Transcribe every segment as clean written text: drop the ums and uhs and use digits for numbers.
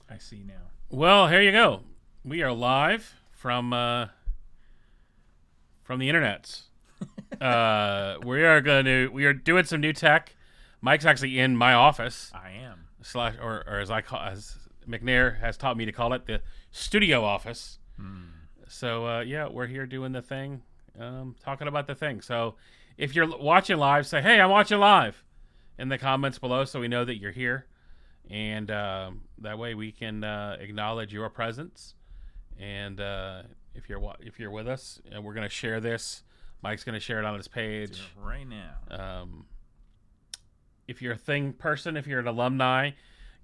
I see now. Well, here you go. We are live from the internets. We are doing some new tech. Mike's actually in my office. I am. Or as McNair has taught me to call it, the studio office. So we're here doing the thing, talking about the thing. So if you're watching live, say, "Hey, I'm watching live," in the comments below, so we know that you're here, and that way we can acknowledge your presence. And if you're with us, and we're gonna share this. Mike's gonna share it on his page right now. If you're a thing person, if you're an alumni,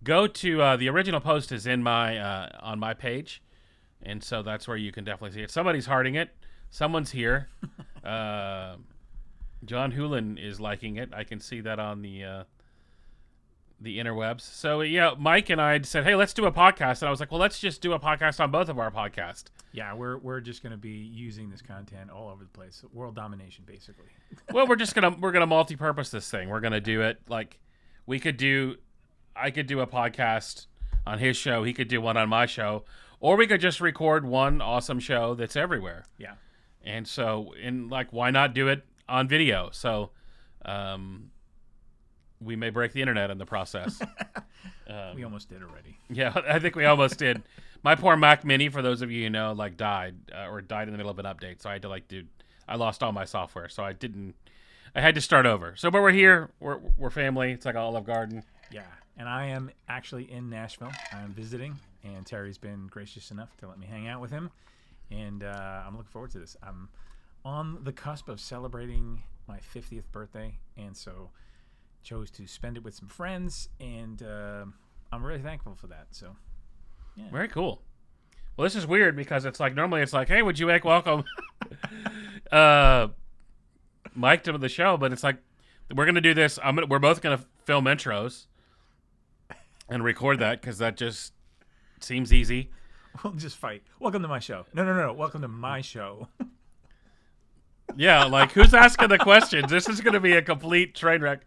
go to the original post is in my on my page, and so that's where you can definitely see it. Somebody's hearting it. Someone's here. John Hoolan is liking it. I can see that on the interwebs. So yeah, Mike and I said, "Hey, let's do a podcast," and I was like, "Well, let's just do a podcast on both of our podcasts." Yeah, we're just gonna be using this content all over the place. World domination, basically. Well, we're gonna multi-purpose this thing. We're gonna do it like I could do a podcast on his show. He could do one on my show, or we could just record one awesome show that's everywhere. Yeah. And so, why not do it on video? So, we may break the internet in the process. We almost did already. Yeah, I think we almost did. My poor Mac Mini, for those of you who know, died in the middle of an update. So I had to I lost all my software. So I had to start over. So, but we're here. We're family. It's like Olive Garden. Yeah. And I am actually in Nashville. I'm visiting, and Terry's been gracious enough to let me hang out with him. And I'm looking forward to this. I'm on the cusp of celebrating my 50th birthday, and so chose to spend it with some friends, and I'm really thankful for that. So, yeah. Very cool. Well, this is weird because it's normally it's "Hey, would you welcome Mike to the show?" But it's we're gonna do this. We're both gonna film intros and record that because that just seems easy. We'll just fight. Welcome to my show. No. Welcome to my show. Yeah, who's asking the questions? This is gonna be a complete train wreck.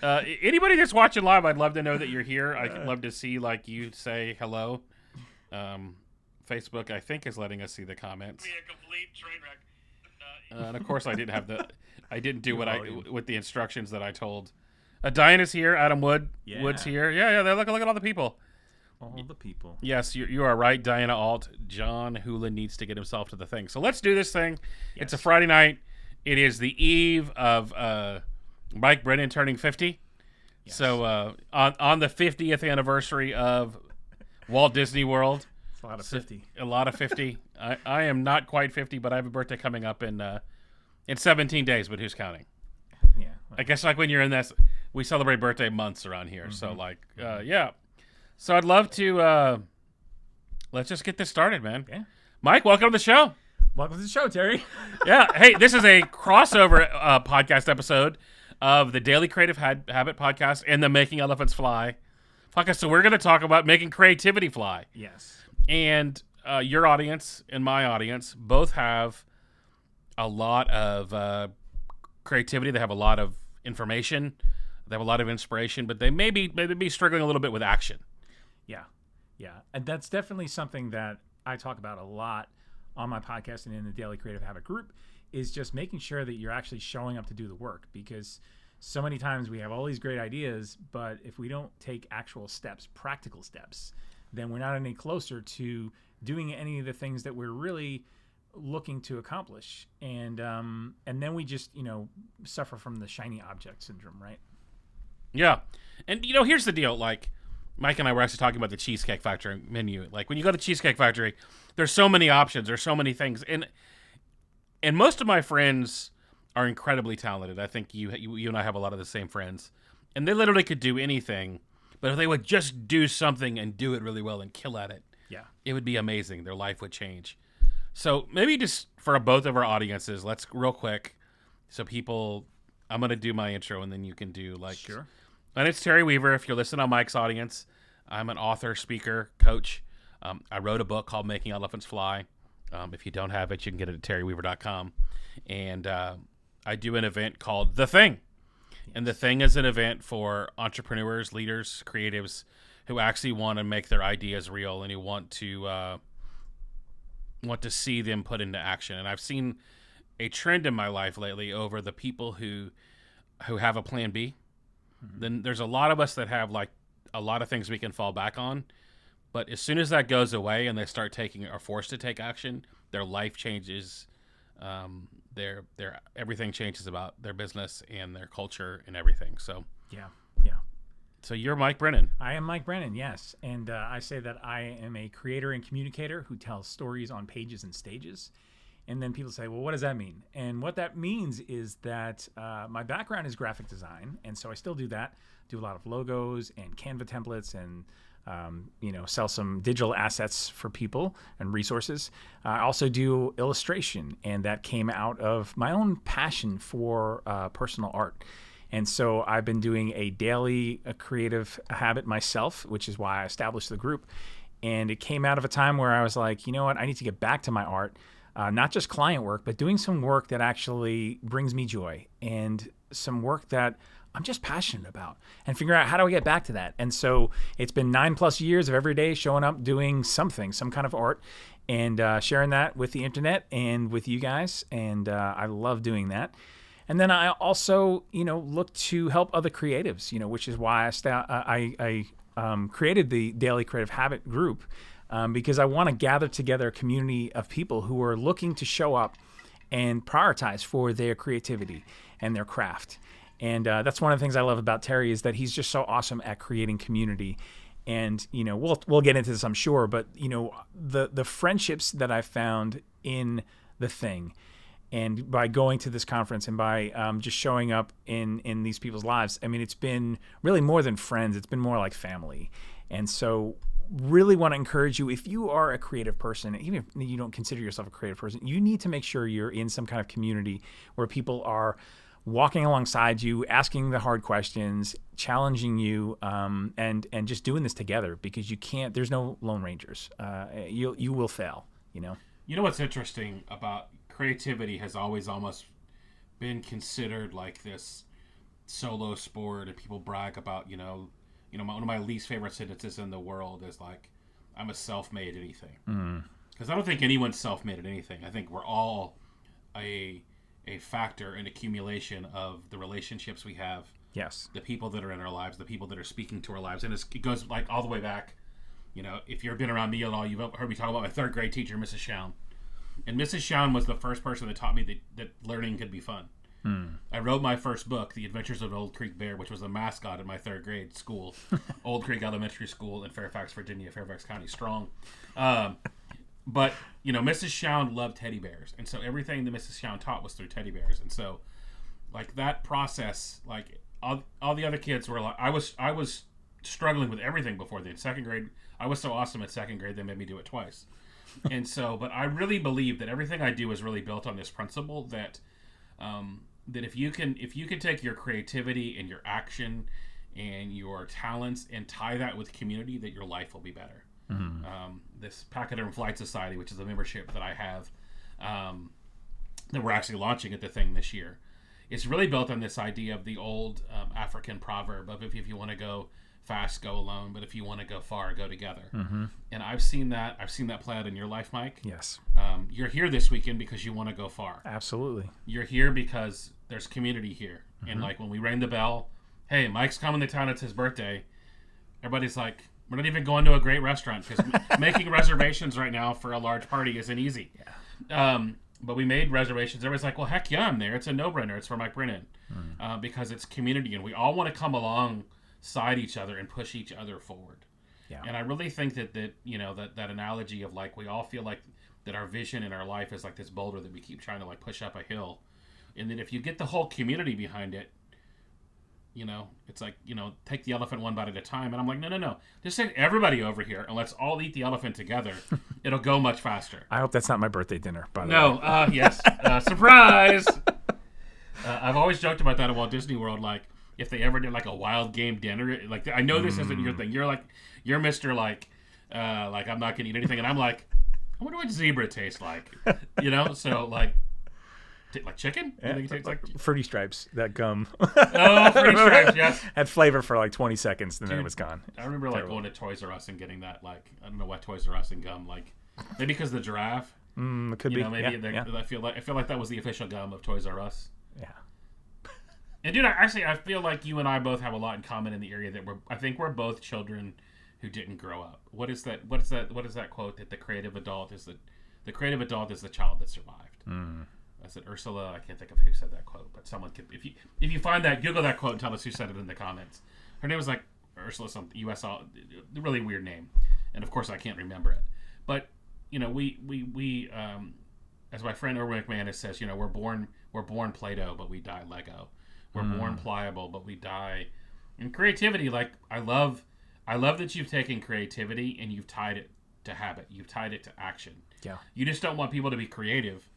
Anybody that's watching live, I'd love to know that you're here. I'd love to see you say hello. Facebook, I think, is letting us see the comments. Be a complete train wreck. And of course, I didn't do with the instructions that I told. Diana's here. Adam Wood's here. Yeah. Look at all the people. All the people. Yes, you are right, Diana Alt. John Hoolan needs to get himself to the thing. So let's do this thing. Yes. It's a Friday night. It is the eve of Mike Brennan turning 50. Yes. So on the 50th anniversary of Walt Disney World. It's a lot of 50. A lot of 50. I am not quite 50, but I have a birthday coming up in 17 days, but who's counting? Yeah. I guess when you're in this, we celebrate birthday months around here. Mm-hmm. So yeah. So I'd love to let's just get this started, man. Yeah. Mike, welcome to the show. Welcome to the show, Terry. Yeah. Hey, this is a crossover podcast episode of the Daily Creative Habit podcast and the Making Elephants Fly podcast. So we're going to talk about making creativity fly. Yes. And your audience and my audience both have a lot of creativity. They have a lot of information. They have a lot of inspiration, but they may be struggling a little bit with action. Yeah. And that's definitely something that I talk about a lot on my podcast and in the Daily Creative Habit group, is just making sure that you're actually showing up to do the work, because so many times we have all these great ideas, but if we don't take actual steps, practical steps, then we're not any closer to doing any of the things that we're really looking to accomplish. And then we just, suffer from the shiny object syndrome, right? Yeah. And, here's the deal. Mike and I were actually talking about the Cheesecake Factory menu. When you go to Cheesecake Factory, there's so many options. There's so many things. And most of my friends are incredibly talented. I think you and I have a lot of the same friends. And they literally could do anything. But if they would just do something and do it really well and kill at it, it would be amazing. Their life would change. So maybe just for both of our audiences, let's real quick. So I'm going to do my intro and then you can do Sure. And it's Terry Weaver. If you're listening on Mike's audience, I'm an author, speaker, coach. I wrote a book called Making Elephants Fly. If you don't have it, you can get it at terryweaver.com. And I do an event called The Thing. Yes. And The Thing is an event for entrepreneurs, leaders, creatives who actually want to make their ideas real and who want to see them put into action. And I've seen a trend in my life lately over the people who have a plan B. Then there's a lot of us that have like a lot of things we can fall back on, but as soon as that goes away and they start taking or forced to take action, their life changes. Their everything changes about their business and their culture and everything. So yeah. So you're Mike Brennan. I am Mike Brennan, yes. And I say that I am a creator and communicator who tells stories on pages and stages. And then people say, well, what does that mean? And what that means is that my background is graphic design. And so I still do that, do a lot of logos and Canva templates and, sell some digital assets for people and resources. I also do illustration. And that came out of my own passion for personal art. And so I've been doing a daily creative habit myself, which is why I established the group. And it came out of a time where I was like, you know what, I need to get back to my art, not just client work, but doing some work that actually brings me joy and some work that I'm just passionate about and figure out how do I get back to that. And so it's been 9+ years of every day showing up, doing something, some kind of art, and sharing that with the internet and with you guys. And I love doing that. And then I also, look to help other creatives, which is why I created the Daily Creative Habit group, because I want to gather together a community of people who are looking to show up and prioritize for their creativity and their craft. And that's one of the things I love about Terry is that he's just so awesome at creating community. And, we'll get into this, I'm sure, but, the friendships that I found in the thing, and by going to this conference and by just showing up in these people's lives, I mean, it's been really more than friends. It's been more like family. And so really want to encourage you, if you are a creative person, even if you don't consider yourself a creative person, you need to make sure you're in some kind of community where people are walking alongside you, asking the hard questions, challenging you, and just doing this together, because you can't, there's no Lone Rangers. You will fail, You know what's interesting about creativity has always almost been considered like this solo sport, and people brag about, one of my least favorite sentences in the world is like, I'm a self-made anything. Because I don't think anyone's self-made at anything. I think we're all a factor, an accumulation of the relationships we have. Yes. The people that are in our lives, the people that are speaking to our lives. And it goes like all the way back. If you've been around me at all, you've heard me talk about my third grade teacher, Mrs. Shown. And Mrs. Shown was the first person that taught me that learning could be fun. I wrote my first book, The Adventures of Old Creek Bear, which was the mascot in my third grade school, Old Creek Elementary School in Fairfax, Virginia, Fairfax County strong. But, Mrs. Shown loved teddy bears. And so everything that Mrs. Shown taught was through teddy bears. And so, like, that process, like, all the other kids were like, I was struggling with everything before then. Second grade, I was so awesome at second grade, they made me do it twice. And so, but I really believe that everything I do is really built on this principle that that if you can take your creativity and your action and your talents and tie that with community, that your life will be better. This Pachyderm Flight Society, which is a membership that I have, that we're actually launching at the thing this year, it's really built on this idea of the old African proverb of if you want to go fast, go alone, but if you want to go far, go together. And I've seen that play out in your life, Mike. Yes. You're here this weekend because you want to go far. Absolutely. You're here because there's community here. And like when we rang the bell, hey, Mike's coming to town, it's his birthday, everybody's like, we're not even going to a great restaurant because making reservations right now for a large party isn't easy. Yeah. But we made reservations. Everybody's like, well, heck yeah, I'm there. It's a no-brainer. It's for Mike Brennan. Because it's community and we all want to come alongside each other and push each other forward. Yeah. And I really think that analogy of like we all feel like that our vision in our life is like this boulder that we keep trying to like push up a hill. And then if you get the whole community behind it, it's like, take the elephant one bite at a time. And I'm like, no. Just send everybody over here and let's all eat the elephant together. It'll go much faster. I hope that's not my birthday dinner, by the way. Yes. Surprise! I've always joked about that at Walt Disney World. Like, if they ever did like a wild game dinner, like I know this isn't your thing. You're Mr. like I'm not gonna eat anything, and I'm like, I wonder what zebra tastes like, So like, Like chicken? Yeah, You think it tastes like Fruity Stripes, that gum. Oh, Fruity Stripes, yes. Had flavor for like 20 seconds, and then it was gone. I remember like going to Toys R Us and getting that, like, I don't know why Toys R Us and gum, like, maybe because of the giraffe. It could be. Maybe I feel like that was the official gum of Toys R Us. Yeah. And dude, I feel like you and I both have a lot in common in the area that I think we're both children who didn't grow up. What is that quote that the creative adult is the child that survived? I said Ursula. I can't think of who said that quote, but someone could. If you find that, Google that quote and tell us who said it in the comments. Her name was like Ursula, some really weird name, and of course I can't remember it. But we as my friend Erwin McManus says, we're born Play-Doh, but we die Lego. We're born pliable, but we die. And creativity, like I love that you've taken creativity and you've tied it to habit. You've tied it to action. Yeah. You just don't want people to be creative.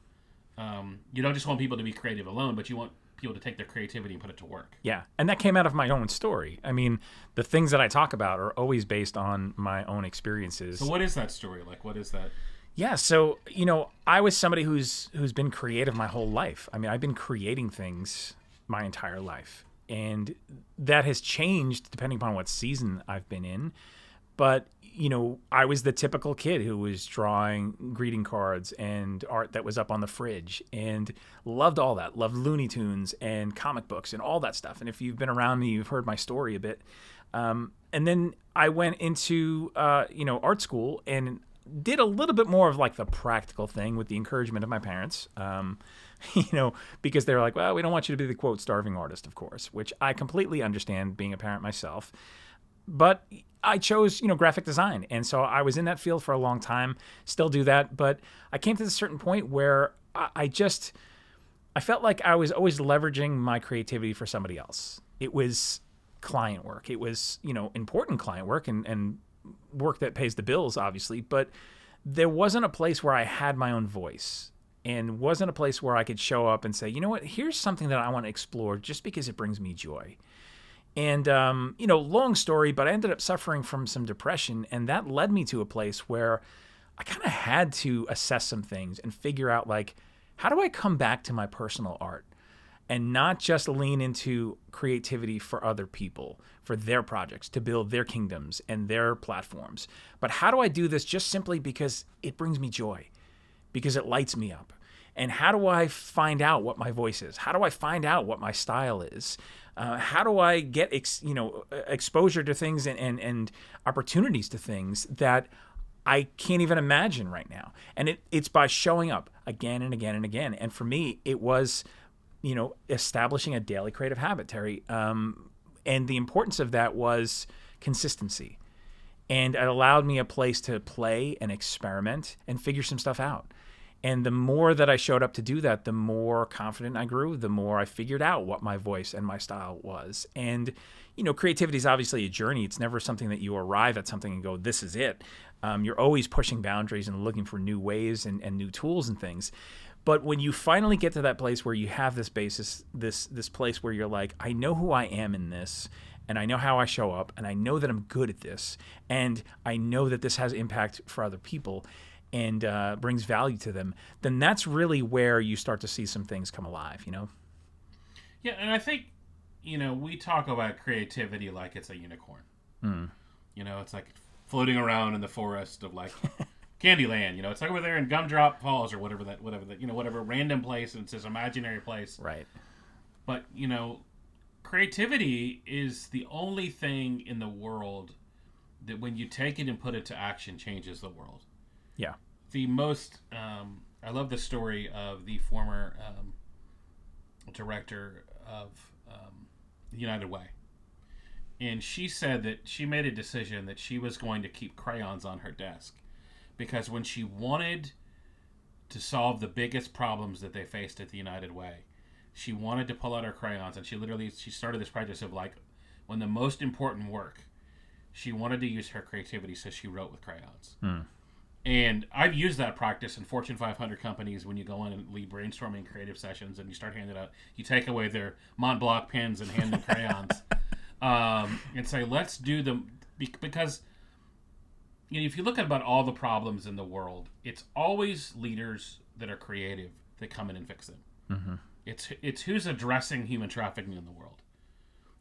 You don't just want people to be creative alone, but you want people to take their creativity and put it to work. Yeah, and that came out of my own story. I mean, the things that I talk about are always based on my own experiences. So what is that story? Like, what is that? Yeah, so, I was somebody who's been creative my whole life. I mean, I've been creating things my entire life. And that has changed depending upon what season I've been in. But, I was the typical kid who was drawing greeting cards and art that was up on the fridge and loved all that, loved Looney Tunes and comic books and all that stuff. And if you've been around me, you've heard my story a bit. And then I went into, art school and did a little bit more of like the practical thing with the encouragement of my parents, because they were like, well, we don't want you to be the quote starving artist, of course, which I completely understand being a parent myself. But I chose, graphic design. And so I was in that field for a long time, still do that. But I came to a certain point where I felt like I was always leveraging my creativity for somebody else. It was client work. It was, important client work and work that pays the bills, obviously. But there wasn't a place where I had my own voice and wasn't a place where I could show up and say, you know what, here's something that I want to explore just because it brings me joy. And, long story, but I ended up suffering from some depression, and that led me to a place where I kind of had to assess some things and figure out, like, how do I come back to my personal art and not just lean into creativity for other people, for their projects, to build their kingdoms and their platforms, but how do I do this just simply because it brings me joy, because it lights me up? And how do I find out what my voice is? How do I find out what my style is? How do I get exposure to things and opportunities to things that I can't even imagine right now? And it's by showing up again and again and again. And for me, it was, establishing a daily creative habit, Terry. And the importance of that was consistency. And it allowed me a place to play and experiment and figure some stuff out. And the more that I showed up to do that, the more confident I grew, the more I figured out what my voice and my style was. And, creativity is obviously a journey. It's never something that you arrive at something and go, this is it. You're always pushing boundaries and looking for new ways and new tools and things. But when you finally get to that place where you have this basis, this place where you're like, I know who I am in this, and I know how I show up, and I know that I'm good at this, and I know that this has impact for other people, and brings value to them, then that's really where you start to see some things come alive, Yeah, and I think, we talk about creativity like it's a unicorn. It's like floating around in the forest of like Candyland. It's like over there in Gumdrop Falls or whatever random place, and it's this imaginary place. Right. But, creativity is the only thing in the world that when you take it and put it to action changes the world. Yeah. The most, I love the story of the former director of the United Way. And she said that she made a decision that she was going to keep crayons on her desk because when she wanted to solve the biggest problems that they faced at the United Way, she wanted to pull out her crayons, and she started this practice of like, when the most important work, she wanted to use her creativity, so she wrote with crayons. And I've used that practice in Fortune 500 companies when you go in and lead brainstorming creative sessions and you start handing out, you take away their Mont Blanc pens and hand them crayons and say, let's do them. Because if you look at about all the problems in the world, it's always leaders that are creative that come in and fix them. Mm-hmm. It's who's addressing human trafficking in the world.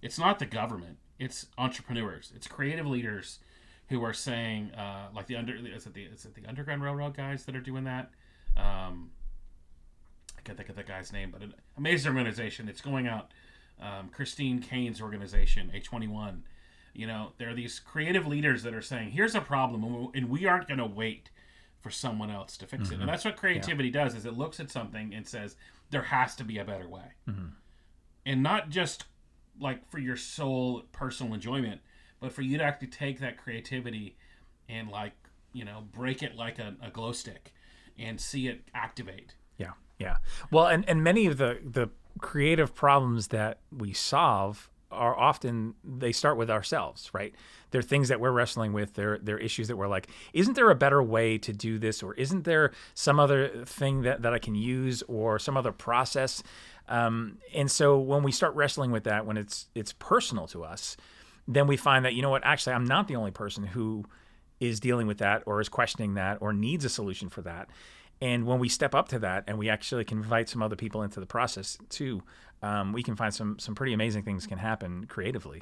It's not the government. It's entrepreneurs. It's creative leaders who are saying, like is it the Underground Railroad guys that are doing that? I can't think of the guy's name, but an amazing organization. It's going out. Christine Kane's organization, A21. There are these creative leaders that are saying, here's a problem, and we aren't going to wait for someone else to fix it. And that's what creativity does, is it looks at something and says, there has to be a better way. And not just like for your sole personal enjoyment, but for you to actually take that creativity and break it like a glow stick and see it activate. Yeah. Well, and many of the creative problems that we solve are often, they start with ourselves, right? They're things that we're wrestling with. They're issues that we're like, isn't there a better way to do this? Or isn't there some other thing that I can use, or some other process? And so when we start wrestling with that, when it's personal to us, then we find that, actually, I'm not the only person who is dealing with that, or is questioning that, or needs a solution for that. And when we step up to that, and we actually can invite some other people into the process too, we can find some pretty amazing things can happen creatively,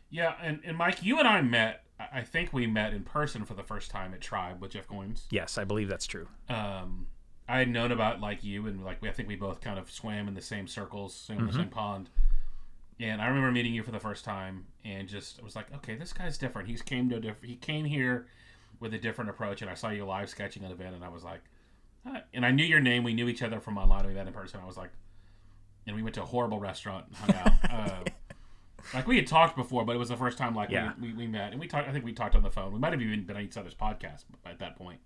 Yeah, and Mike, you and I met. I think we met in person for the first time at Tribe with Jeff Goins. Yes, I believe that's true. I had known about you, and I think we both kind of swam in the same circles, swam in the same pond. And I remember meeting you for the first time, and I was like, okay, this guy's different. He came here with a different approach, and I saw you live sketching an event, and I was like, and I knew your name. We knew each other from online. We met in person. I was like, and we went to a horrible restaurant and hung out. We had talked before, but it was the first time we met, and we talked. I think we talked on the phone. We might have even been on each other's podcast at that point.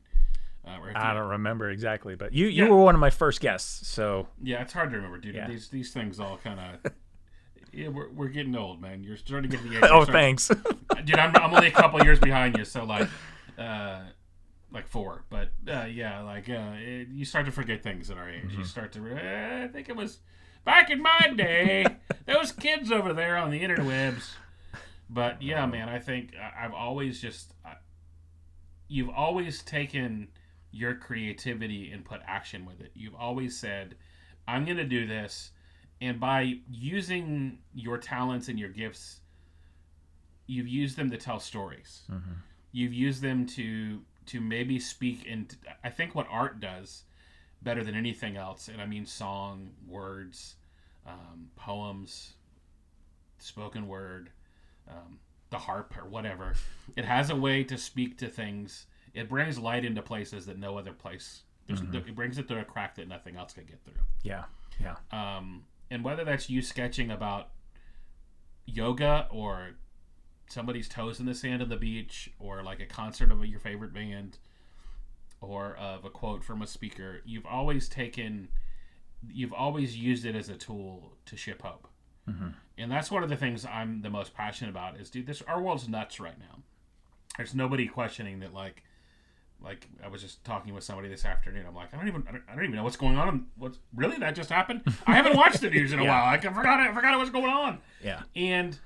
I don't remember exactly, but you were one of my first guests, so yeah, it's hard to remember, dude. Yeah. These things all kind of. Yeah, we're getting old, man. You're starting to get the age. Oh, thanks. Dude, I'm only a couple years behind you, so like 4. But you start to forget things at our age. You start to, I think it was back in my day, those kids over there on the interwebs. But yeah, man, I think I've always you've always taken your creativity and put action with it. You've always said, I'm going to do this. And by using your talents and your gifts, you've used them to tell stories. You've used them to maybe speak. And I think what art does better than anything else, and I mean song, words, poems, spoken word, the harp or whatever, it has a way to speak to things. It brings light into places that no other place. It brings it through a crack that nothing else can get through. Yeah. And whether that's you sketching about yoga, or somebody's toes in the sand of the beach, or like a concert of your favorite band, or of a quote from a speaker, you've always used it as a tool to ship hope. And that's one of the things I'm the most passionate about is, dude, our world's nuts right now. There's nobody questioning that, like I was just talking with somebody this afternoon. I'm like, I don't even know what's going on. What's really that just happened? I haven't watched the news in a while. I forgot what's going on. Yeah. And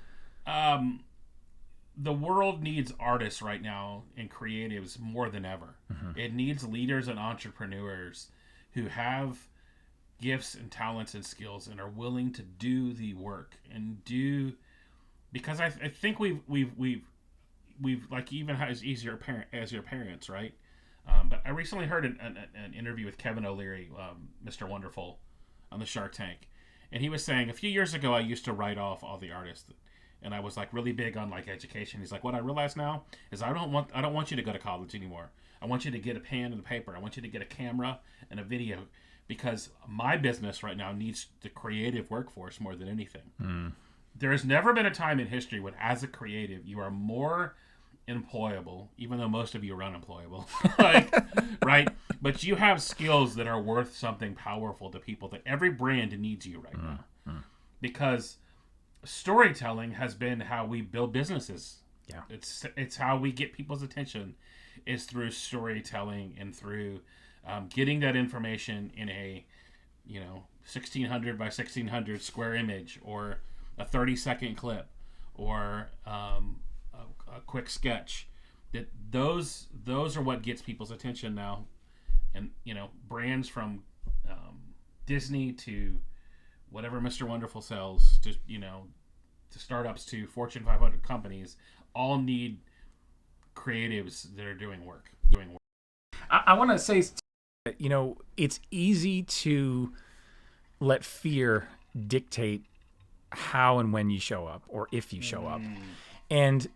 the world needs artists right now and creatives more than ever. It needs leaders and entrepreneurs who have gifts and talents and skills and are willing to do the work and do, because I think we've like, even as your parents, right? But I recently heard an interview with Kevin O'Leary, Mr. Wonderful, on the Shark Tank, and he was saying, a few years ago I used to write off all the artists, and I was like really big on like education. He's like, what I realize now is I don't want you to go to college anymore. I want you to get a pen and a paper. I want you to get a camera and a video, because my business right now needs the creative workforce more than anything. There has never been a time in history when, as a creative, you are more employable, even though most of you are unemployable, right? But you have skills that are worth something powerful to people, that every brand needs you right now. Because storytelling has been how we build businesses. Yeah. It's how we get people's attention, is through storytelling and through getting that information in a 1600 by 1600 square image, or a 30-second clip, or a quick sketch. That those are what gets people's attention now. And brands from Disney to whatever Mr. Wonderful sells, to to startups to Fortune 500 companies, all need creatives that are doing work. I want to say, it's easy to let fear dictate how and when you show up, or if you show up. And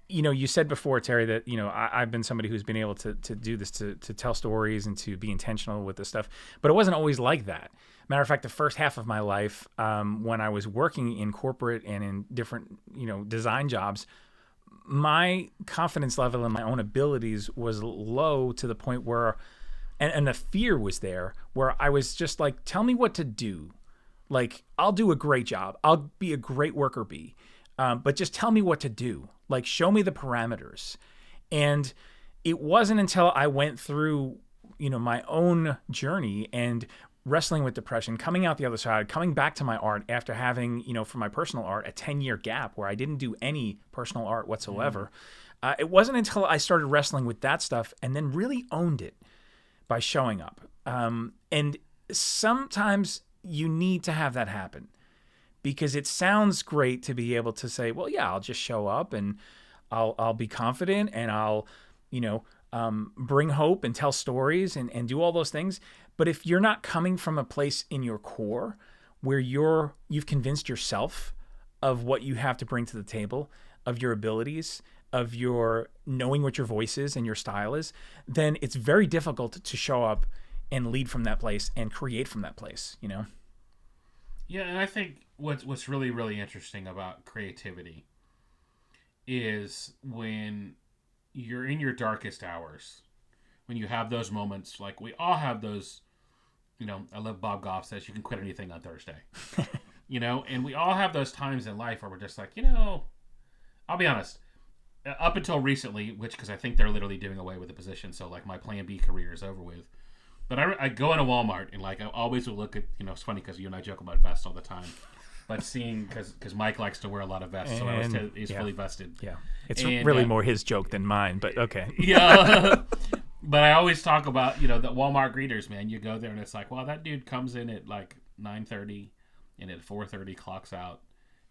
you said before, Terry, that I've been somebody who's been able to do this, to tell stories and to be intentional with this stuff, but it wasn't always like that. Matter of fact, the first half of my life, when I was working in corporate and in different design jobs, my confidence level in my own abilities was low, to the point where, and the fear was there, where I was just like, tell me what to do. Like, I'll do a great job. I'll be a great worker bee. But just tell me what to do. Like, show me the parameters. And it wasn't until I went through, my own journey and wrestling with depression, coming out the other side, coming back to my art after having, for my personal art, a 10-year gap where I didn't do any personal art whatsoever. It wasn't until I started wrestling with that stuff and then really owned it by showing up. And sometimes you need to have that happen, because it sounds great to be able to say, well, yeah, I'll just show up and I'll be confident and I'll, bring hope and tell stories and do all those things. But if you're not coming from a place in your core where you've convinced yourself of what you have to bring to the table, of your abilities, of your knowing what your voice is and your style is, then it's very difficult to show up and lead from that place and create from that place, Yeah, and I think what's really, really interesting about creativity is when you're in your darkest hours, when you have those moments, like we all have those, I love Bob Goff says you can quit anything on Thursday, and we all have those times in life where we're just like, I'll be honest, up until recently, because I think they're literally doing away with the position, so like my Plan B career is over with. But I go into Walmart and like I always will look at, it's funny because you and I joke about vests all the time, but seeing, because Mike likes to wear a lot of vests, so he's fully vested. Yeah, it's really more his joke than mine, but okay. Yeah, but I always talk about the Walmart greeters, man. You go there and it's like, well, that dude comes in at like 9:30 and at 4:30 clocks out,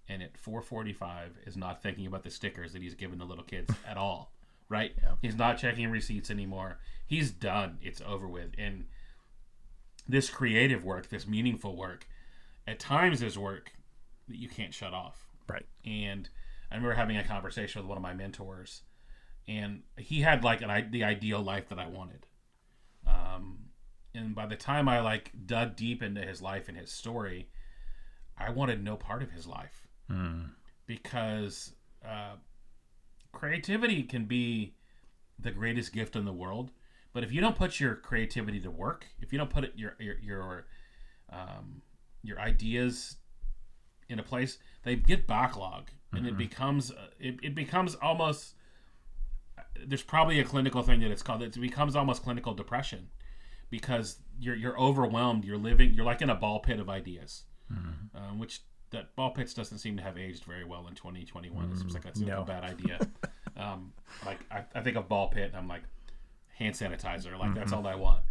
and at 4:45 is not thinking about the stickers that he's giving the little kids at all. Right? Yeah. He's not checking receipts anymore. He's done. It's over with. And this creative work, this meaningful work, at times is work that you can't shut off. Right. And I remember having a conversation with one of my mentors, and he had like the ideal life that I wanted. And by the time I dug deep into his life and his story, I wanted no part of his life. Because creativity can be the greatest gift in the world, but if you don't put your creativity to work, if you don't put your ideas in a place, they get backlog, and it becomes almost, there's probably a clinical thing that it's called, it becomes almost clinical depression, because you're overwhelmed. You're like in a ball pit of ideas, which that ball pits doesn't seem to have aged very well in 2021. It seems like that's a bad idea. I think of ball pit and I'm like, hand sanitizer. Like that's all I want.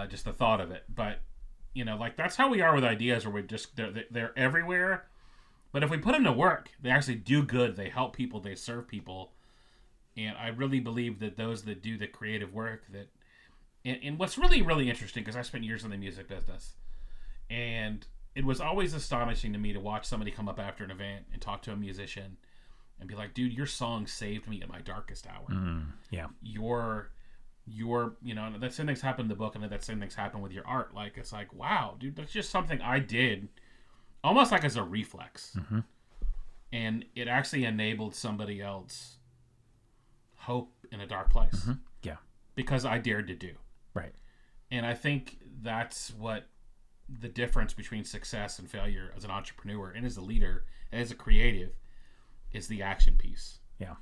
Just the thought of it. But that's how we are with ideas, where we just they're everywhere. But if we put them to work, they actually do good. They help people. They serve people. And I really believe that those that do the creative work, and what's really, really interesting, because I spent years in the music business, and it was always astonishing to me to watch somebody come up after an event and talk to a musician and be like, dude, your song saved me in my darkest hour. Yeah. Your that same thing's happened in the book, and that same thing's happened with your art. Like, it's like, wow, dude, that's just something I did almost like as a reflex. And it actually enabled somebody else hope in a dark place. Yeah. Because I dared to do. Right. And I think that's what the difference between success and failure as an entrepreneur and as a leader and as a creative is the action piece. Yeah.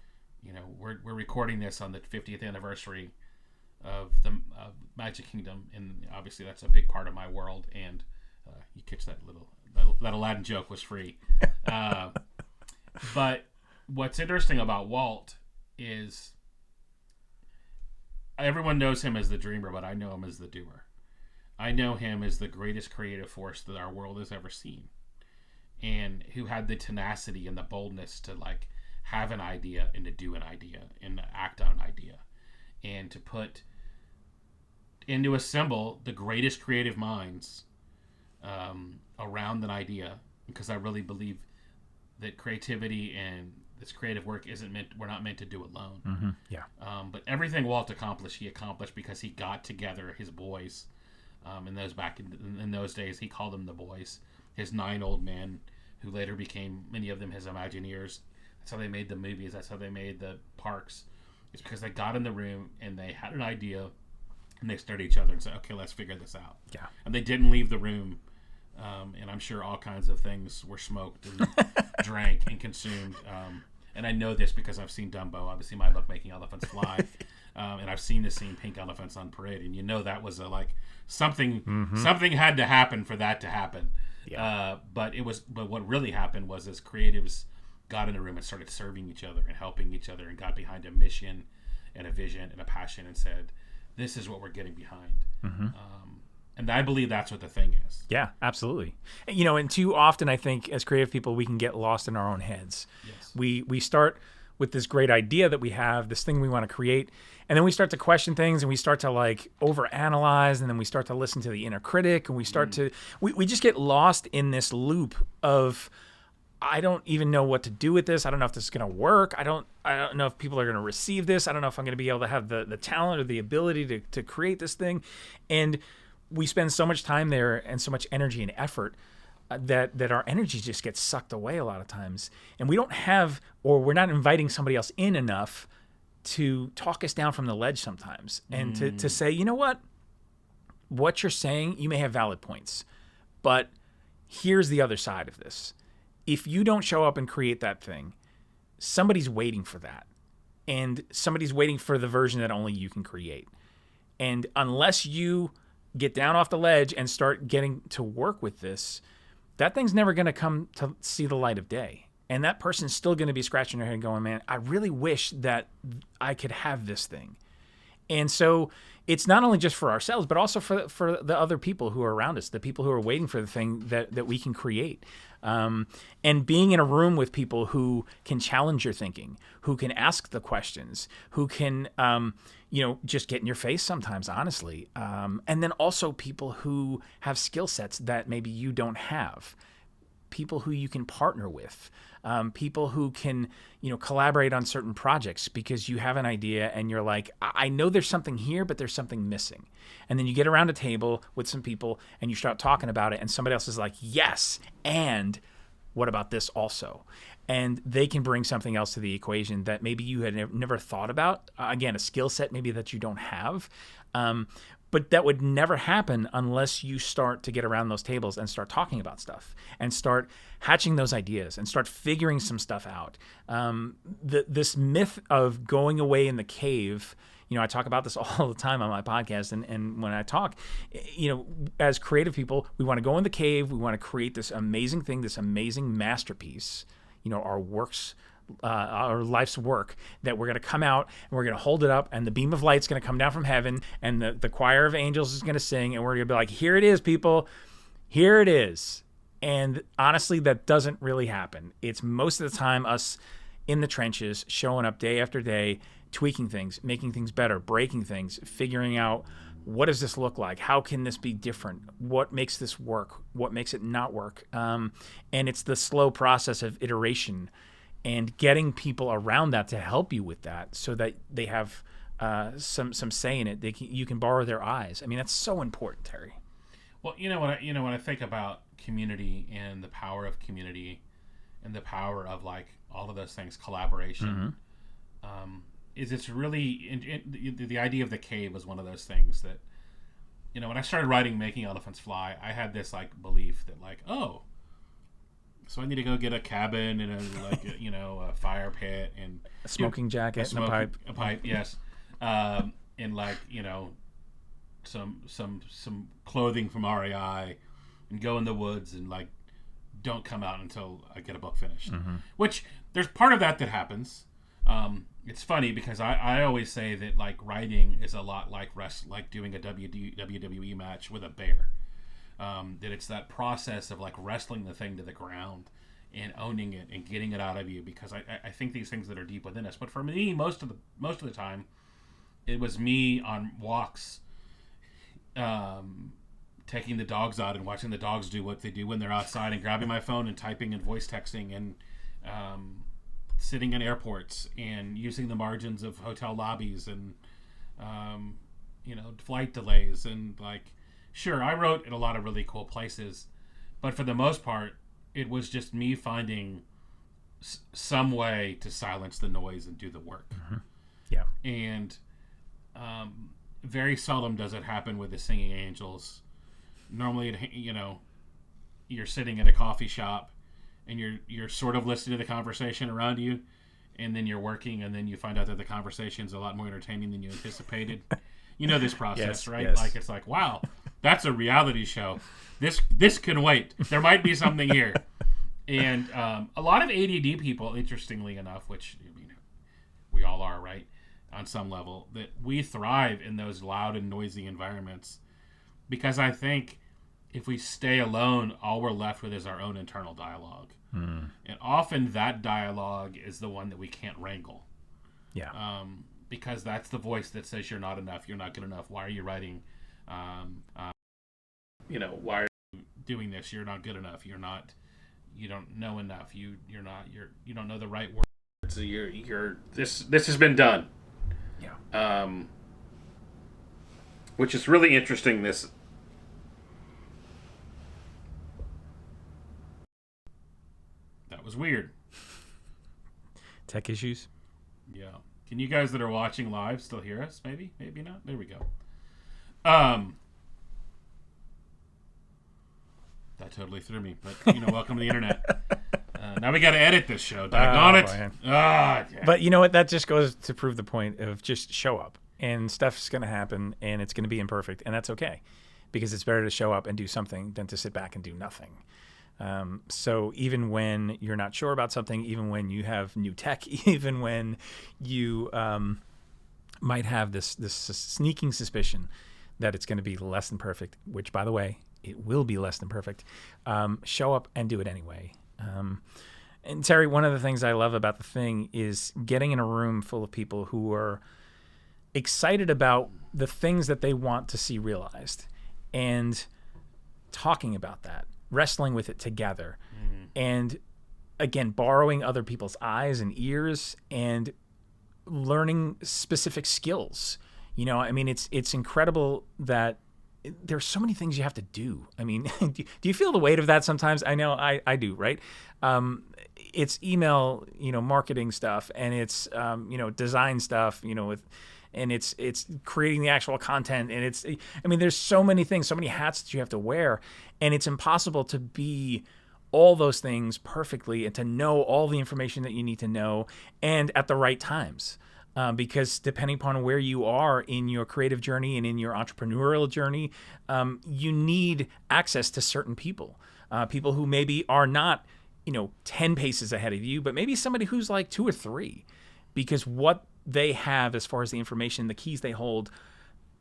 We're recording this on the 50th anniversary of Magic Kingdom, and obviously that's a big part of my world. And you catch that that Aladdin joke was free. But what's interesting about Walt is everyone knows him as the dreamer, but I know him as the doer. I know him as the greatest creative force that our world has ever seen, and who had the tenacity and the boldness to like have an idea and to do an idea and to act on an idea, and to put and to assemble the greatest creative minds around an idea, because I really believe that creativity and this creative work we're not meant to do alone. Mm-hmm. Yeah. But everything Walt accomplished, he accomplished because he got together his boys. In those days, he called them the boys. His 9 old men, who later became, many of them, his Imagineers. That's how they made the movies. That's how they made the parks. It's because they got in the room and they had an idea, and they stared at each other and said, "Okay, let's figure this out." Yeah. And they didn't leave the room. And I'm sure all kinds of things were smoked and drank and consumed. And I know this because I've seen Dumbo. Obviously, my book, Making Elephants Fly. And I've seen the scene Pink Elephants on Parade. And you know that was something had to happen for that to happen. Yeah. But what really happened was as creatives got in the room and started serving each other and helping each other and got behind a mission and a vision and a passion and said, this is what we're getting behind. Mm-hmm. And I believe that's what the thing is. Yeah, absolutely. And too often I think as creative people, we can get lost in our own heads. Yes. We start with this great idea that we have, this thing we want to create, and then we start to question things and we start to like overanalyze, and then we start to listen to the inner critic, and we start to, we just get lost in this loop of, I don't even know what to do with this. I don't know if this is going to work. I don't know if people are going to receive this. I don't know if I'm going to be able to have the talent or the ability to create this thing. And we spend so much time there and so much energy and effort that our energy just gets sucked away a lot of times. And we don't have, or we're not inviting somebody else in enough to talk us down from the ledge sometimes. And to say, you know what you're saying, you may have valid points, but here's the other side of this. If you don't show up and create that thing, somebody's waiting for that. And somebody's waiting for the version that only you can create. And unless you get down off the ledge and start getting to work with this, that thing's never going to come to see the light of day. And that person's still going to be scratching their head going, man, I really wish that I could have this thing. And so it's not only just for ourselves, but also for the other people who are around us, the people who are waiting for the thing that we can create. And being in a room with people who can challenge your thinking, who can ask the questions, who can, just get in your face sometimes, honestly. And then also people who have skill sets that maybe you don't have. People who you can partner with, people who can, collaborate on certain projects because you have an idea and you're like, I know there's something here, but there's something missing. And then you get around a table with some people and you start talking about it, and somebody else is like, yes, and what about this also? And they can bring something else to the equation that maybe you had never thought about. Again, a skill set maybe that you don't have. But that would never happen unless you start to get around those tables and start talking about stuff and start hatching those ideas and start figuring some stuff out. This myth of going away in the cave, I talk about this all the time on my podcast. And when I talk, as creative people, we want to go in the cave. We want to create this amazing thing, this amazing masterpiece, our works, our life's work, that we're going to come out and we're going to hold it up, and the beam of light's going to come down from heaven, and the choir of angels is going to sing, and we're going to be like, here it is, people, here it is. And honestly, that doesn't really happen. It's most of the time us in the trenches, showing up day after day, tweaking things, making things better, breaking things, figuring out, what does this look like? How can this be different? What makes this work? What makes it not work? And it's the slow process of iteration and getting people around that to help you with that, so that they have some say in it. You can borrow their eyes. I mean, that's so important, Terry. Well, when I think about community and the power of community and the power of like all of those things, collaboration, is it's really the idea of the cave was one of those things that, when I started writing Making Elephants Fly, I had this like belief that like, oh, so I need to go get a cabin and a fire pit and a smoking jacket and a pipe. A pipe, yes. And like, some clothing from REI, and go in the woods and like don't come out until I get a book finished. Which there's part of that happens. it's funny because I always say that like writing is a lot like like doing a WWE match with a bear. That it's that process of like wrestling the thing to the ground and owning it and getting it out of you, because I think these things that are deep within us. But for me, most of the time, it was me on walks, taking the dogs out and watching the dogs do what they do when they're outside, and grabbing my phone and typing and voice texting, and sitting in airports and using the margins of hotel lobbies, and flight delays, and like, sure, I wrote in a lot of really cool places, but for the most part, it was just me finding some way to silence the noise and do the work. Mm-hmm. Yeah. And very seldom does it happen with the Singing Angels. Normally, you're sitting at a coffee shop and you're sort of listening to the conversation around you, and then you're working, and then you find out that the conversation's a lot more entertaining than you anticipated. You know this process, yes, right? Yes. Like, it's like, wow, that's a reality show. This can wait. There might be something here. And a lot of ADD people, interestingly enough, which we all are, right, on some level, that we thrive in those loud and noisy environments, because I think if we stay alone, all we're left with is our own internal dialogue. And often that dialogue is the one that we can't wrangle. Yeah. Because that's the voice that says you're not enough, you're not good enough, why are you writing, why are you doing this, you're not good enough, you don't know enough, you don't know the right words, so this has been done. Yeah. Which is really interesting. That was weird. Tech issues. Yeah. Can you guys that are watching live still hear us? Maybe not. There we go. That totally threw me, but welcome to the internet. Now we got to edit this show. Doggone it. Yeah. But you know what? That just goes to prove the point of just show up, and stuff's going to happen, and it's going to be imperfect, and that's okay, because it's better to show up and do something than to sit back and do nothing. So even when you're not sure about something, even when you have new tech, even when you might have this sneaking suspicion that it's going to be less than perfect, which, by the way, it will be less than perfect, show up and do it anyway. And Terry, one of the things I love about the thing is getting in a room full of people who are excited about the things that they want to see realized, and talking about that, wrestling with it together, and again, borrowing other people's eyes and ears and learning specific skills. It's incredible that there's so many things you have to do. I mean, do you feel the weight of that sometimes? I know I do, right? It's email, marketing stuff, and it's, design stuff, and it's creating the actual content, and there's so many things, so many hats that you have to wear, and it's impossible to be all those things perfectly and to know all the information that you need to know and at the right times. Because depending upon where you are in your creative journey and in your entrepreneurial journey, you need access to certain people, people who maybe are not, 10 paces ahead of you, but maybe somebody who's like 2 or 3, because what they have as far as the information, the keys they hold,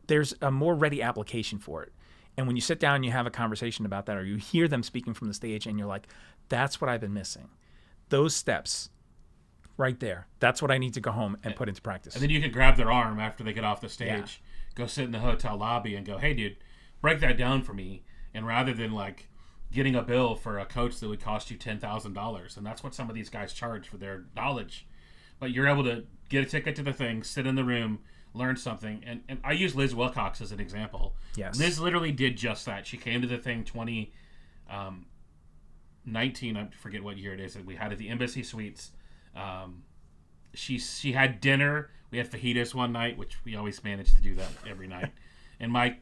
there's a more ready application for it. And when you sit down and you have a conversation about that, or you hear them speaking from the stage and you're like, that's what I've been missing. Those steps right there. That's what I need to go home and put into practice. And then you can grab their arm after they get off the stage, go sit in the hotel lobby and go, hey, dude, break that down for me. And rather than like getting a bill for a coach that would cost you $10,000, and that's what some of these guys charge for their knowledge. But you're able to get a ticket to the thing, sit in the room, learn something. And I use Liz Wilcox as an example. Yes. Liz literally did just that. She came to the thing 2019, I forget what year it is, that we had at the Embassy Suites. She had dinner. We had fajitas one night, which we always manage to do that every night. And Mike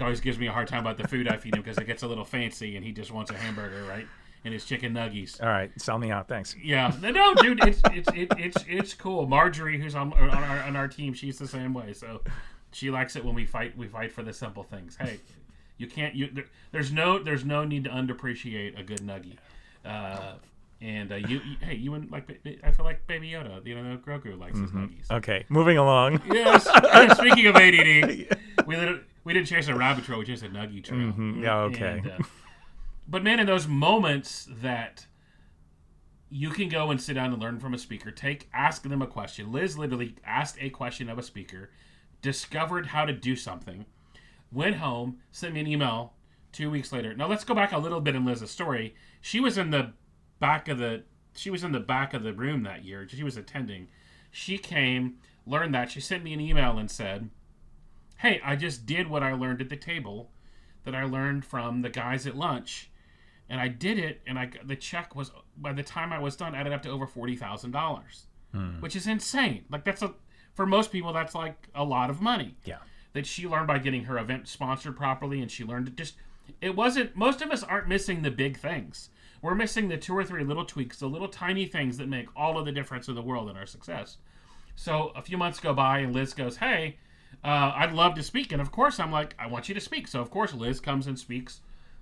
always gives me a hard time about the food I feed him because it gets a little fancy and he just wants a hamburger, right? And his chicken nuggies. All right, sell me out, thanks. Yeah, no, dude, it's cool. Marjorie, who's on our team, she's the same way. So she likes it when we fight. We fight for the simple things. Hey, there's no need to underappreciate a good nuggie. And hey, you and like, I feel like Baby Yoda, Grogu likes his nuggies. Okay, moving along. Yes. Speaking of ADD, we didn't chase a rabbit trail, we chased a nuggie trail. Yeah, okay. But man, in those moments that you can go and sit down and learn from a speaker, ask them a question. Liz literally asked a question of a speaker, discovered how to do something, went home, sent me an email 2 weeks later. Now let's go back a little bit in Liz's story. She was in the back of the room that year. She was attending. She came, learned that. She sent me an email and said, hey, I just did what I learned at the table that I learned from the guys at lunch. And I did it, and the check was, by the time I was done, added up to over $40,000, which is insane. Like, for most people, that's like a lot of money. Yeah. That she learned by getting her event sponsored properly, and she learned most of us aren't missing the big things. We're missing the 2 or 3 little tweaks, the little tiny things that make all of the difference in the world in our success. So a few months go by, and Liz goes, hey, I'd love to speak. And of course, I'm like, I want you to speak. So of course, Liz comes and speaks.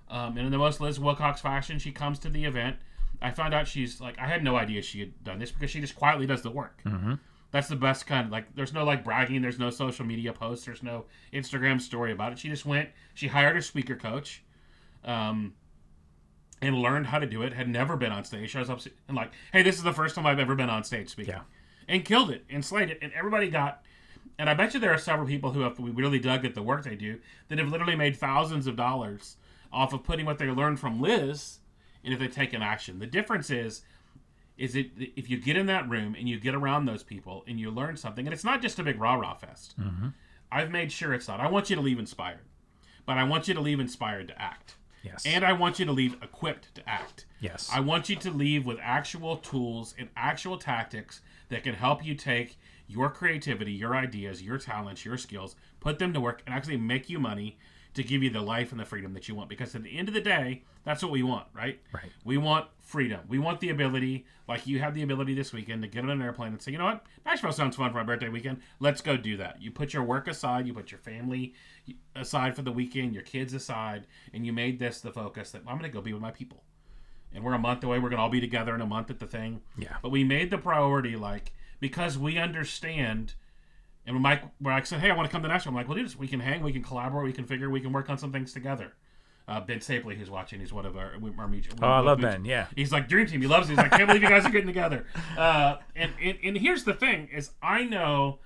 And in the most Liz Wilcox fashion, she comes to the event. I found out she's like, I had no idea she had done this because she just quietly does the work. Mm-hmm. That's the best kind of, like, there's no like bragging, there's no social media posts, there's no Instagram story about it. She just went, she hired a speaker coach, and learned how to do it, had never been on stage. She was up and like, hey, this is the first time I've ever been on stage speaking. Yeah. And killed it and slayed it. And everybody got, and I bet you there are several people who have really dug at the work they do that have literally made thousands of dollars off of putting what they learned from Liz and if they take an action. The difference is if you get in that room and you get around those people and you learn something, and it's not just a big rah-rah fest. Mm-hmm. I've made sure it's not. I want you to leave inspired. But I want you to leave inspired to act. Yes. And I want you to leave equipped to act. Yes. I want you to leave with actual tools and actual tactics that can help you take your creativity, your ideas, your talents, your skills, put them to work, and actually make you money to give you the life and the freedom that you want. Because at the end of the day, that's what we want, right? Right. We want freedom. We want the ability, like you have the ability this weekend, to get on an airplane and say, you know what? Nashville sounds fun for my birthday weekend. Let's go do that. You put your work aside. You put your family aside for the weekend, your kids aside, and you made this the focus that I'm going to go be with my people. And we're a month away. We're going to all be together in a month at the thing. Yeah. But we made the priority, like, because we understand. And when Mike said, hey, I want to come to Nashville, I'm like, well, do this. We can hang, we can collaborate, we can figure, we can work on some things together. Ben Stapley, who's watching, he's one of our mutual. Oh, I love Ben, yeah. He's like, Dream Team, he loves it. He's like, I can't believe you guys are getting together. And here's the thing, is I know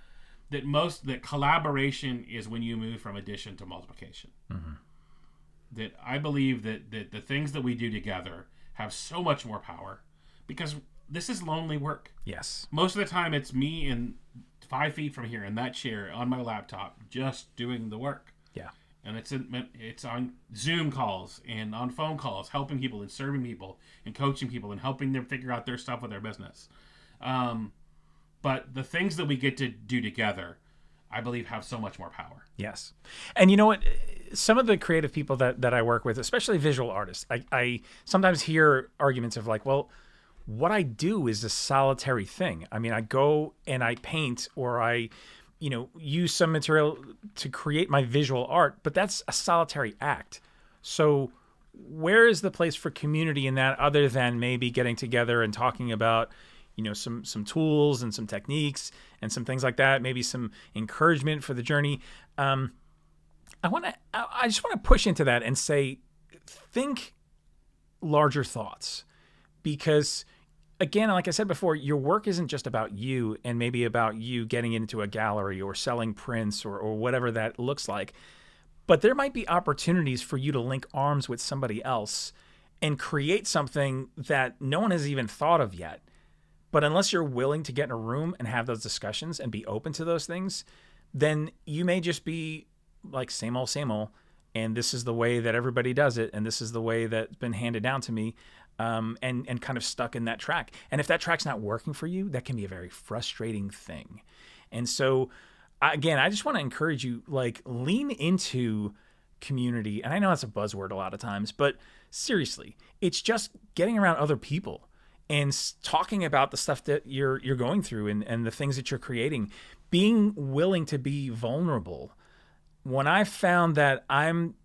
that collaboration is when you move from addition to multiplication. Mm-hmm. That I believe that the things that we do together have so much more power because this is lonely work. Yes. Most of the time it's me in 5 feet from here in that chair on my laptop just doing the work. Yeah. And it's on Zoom calls and on phone calls, helping people and serving people and coaching people and helping them figure out their stuff with their business. But the things that we get to do together, I believe, have so much more power. Yes. And you know what? Some of the creative people that I work with, especially visual artists, I sometimes hear arguments of like, well, what I do is a solitary thing. I mean, I go and I paint or I, use some material to create my visual art, but that's a solitary act. So where is the place for community in that other than maybe getting together and talking about, some tools and some techniques and some things like that, maybe some encouragement for the journey. I just want to push into that and say, think larger thoughts, because again, like I said before, your work isn't just about you and maybe about you getting into a gallery or selling prints or whatever that looks like. But there might be opportunities for you to link arms with somebody else and create something that no one has even thought of yet. But unless you're willing to get in a room and have those discussions and be open to those things, then you may just be like same old, and this is the way that everybody does it, and this is the way that's been handed down to me. And kind of stuck in that track. And if that track's not working for you, that can be a very frustrating thing. And so, again, I just want to encourage you, like, lean into community. And I know that's a buzzword a lot of times, but seriously, it's just getting around other people and talking about the stuff that you're going through and the things that you're creating, being willing to be vulnerable. When I found that I'm,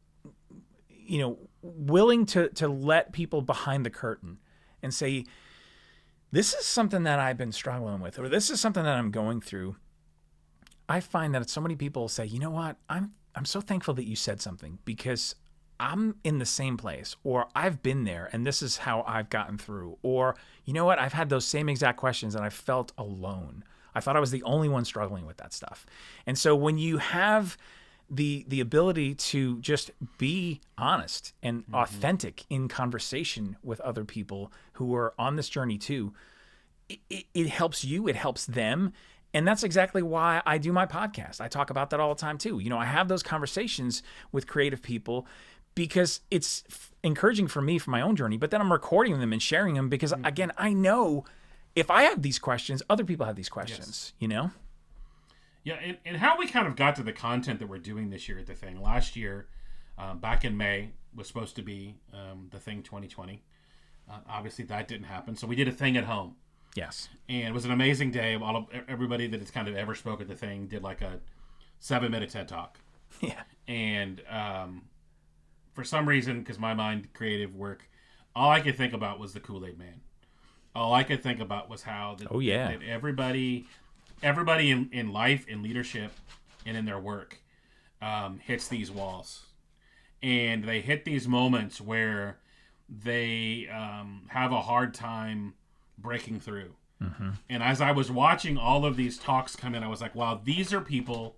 willing to let people behind the curtain and say, This is something that I've been struggling with, or this is something that I'm going through. I find that so many people say, you know what, I'm so thankful that you said something, because I'm in the same place, or I've been there and this is how I've gotten through. Or, you know what, I've had those same exact questions and I felt alone. I thought I was the only one struggling with that stuff. And so when you have the ability to just be honest and authentic in conversation with other people who are on this journey too, it helps you, it helps them. And that's exactly why I do my podcast. I talk about that all the time too. You know, I have those conversations with creative people because it's encouraging for me for my own journey, but then I'm recording them and sharing them because, again, I know if I have these questions, other people have these questions, you know? Yeah, and how we kind of got to the content that we're doing this year at the thing. Last year, back in May, was supposed to be the thing 2020. Obviously, that didn't happen, so we did a thing at home. Yes. And it was an amazing day. Everybody that has kind of ever spoke at the thing did like a 7-minute TED Talk. Yeah. And for some reason, because my mind, creative work, all I could think about was the Kool-Aid Man. All I could think about was how that everybody in life, in leadership, and in their work hits these walls. And they hit these moments where they have a hard time breaking through. Mm-hmm. And as I was watching all of these talks come in, I was like, wow, these are people